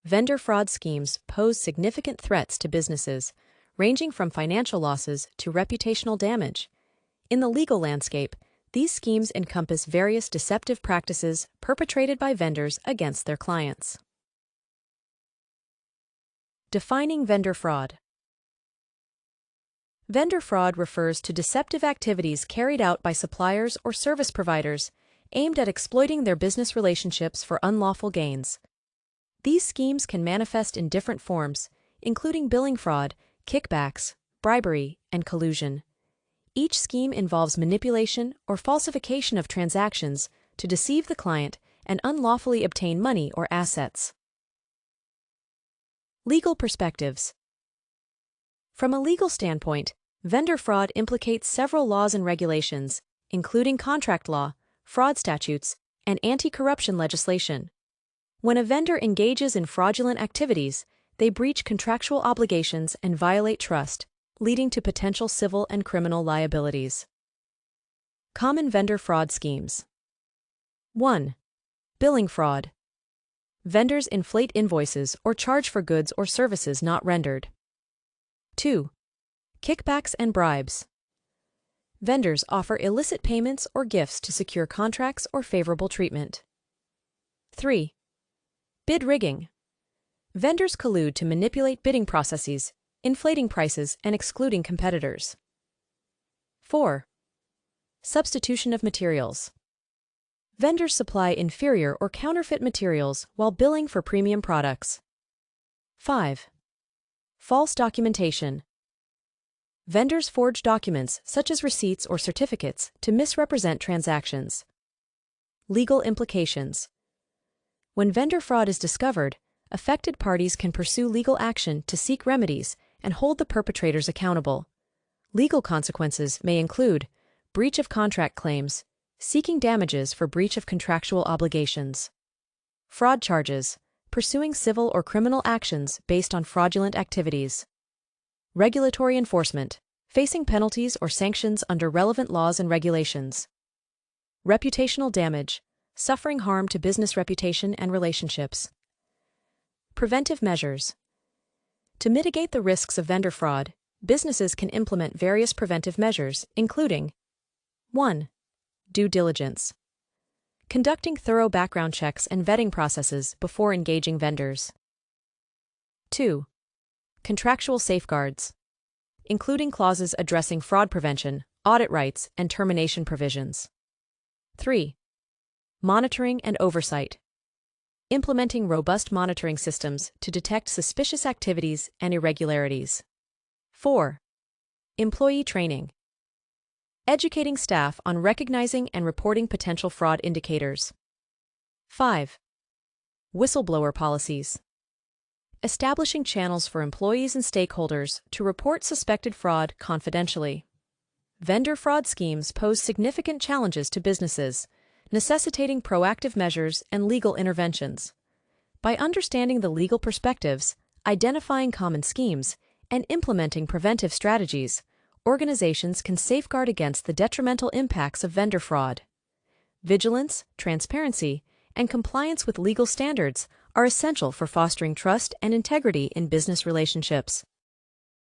vendor fraud schemes pose significant threats to businesses, ranging from financial losses to reputational damage. In the legal landscape, these schemes encompass various deceptive practices perpetrated by vendors against their clients. Defining vendor fraud. Vendor fraud refers to deceptive activities carried out by suppliers or service providers aimed at exploiting their business relationships for unlawful gains. These schemes can manifest in different forms, including billing fraud, kickbacks, bribery, and collusion. Each scheme involves manipulation or falsification of transactions to deceive the client and unlawfully obtain money or assets. Legal perspectives. From a legal standpoint, vendor fraud implicates several laws and regulations, including contract law, fraud statutes, and anti-corruption legislation. When a vendor engages in fraudulent activities, they breach contractual obligations and violate trust, leading to potential civil and criminal liabilities. Common vendor fraud schemes. 1. Billing fraud. Vendors inflate invoices or charge for goods or services not rendered. 2. Kickbacks and bribes. Vendors offer illicit payments or gifts to secure contracts or favorable treatment. 3. Bid rigging. Vendors collude to manipulate bidding processes, inflating prices and excluding competitors. 4. Substitution of materials. Vendors supply inferior or counterfeit materials while billing for premium products. 5. False documentation. Vendors forge documents such as receipts or certificates to misrepresent transactions. Legal implications. When vendor fraud is discovered, affected parties can pursue legal action to seek remedies and hold the perpetrators accountable. Legal consequences may include breach of contract claims, seeking damages for breach of contractual obligations. Fraud charges, pursuing civil or criminal actions based on fraudulent activities. Regulatory enforcement, facing penalties or sanctions under relevant laws and regulations. Reputational damage, suffering harm to business reputation and relationships. Preventive measures. To mitigate the risks of vendor fraud, businesses can implement various preventive measures, including 1. Due diligence. Conducting thorough background checks and vetting processes before engaging vendors. 2. Contractual safeguards, including clauses addressing fraud prevention, audit rights, and termination provisions. 3. Monitoring and oversight. Implementing robust monitoring systems to detect suspicious activities and irregularities. 4. Employee training. Educating staff on recognizing and reporting potential fraud indicators. 5. Whistleblower policies. Establishing channels for employees and stakeholders to report suspected fraud confidentially. Vendor fraud schemes pose significant challenges to businesses, necessitating proactive measures and legal interventions. By understanding the legal perspectives, identifying common schemes, and implementing preventive strategies, organizations can safeguard against the detrimental impacts of vendor fraud. Vigilance, transparency, and compliance with legal standards are essential for fostering trust and integrity in business relationships.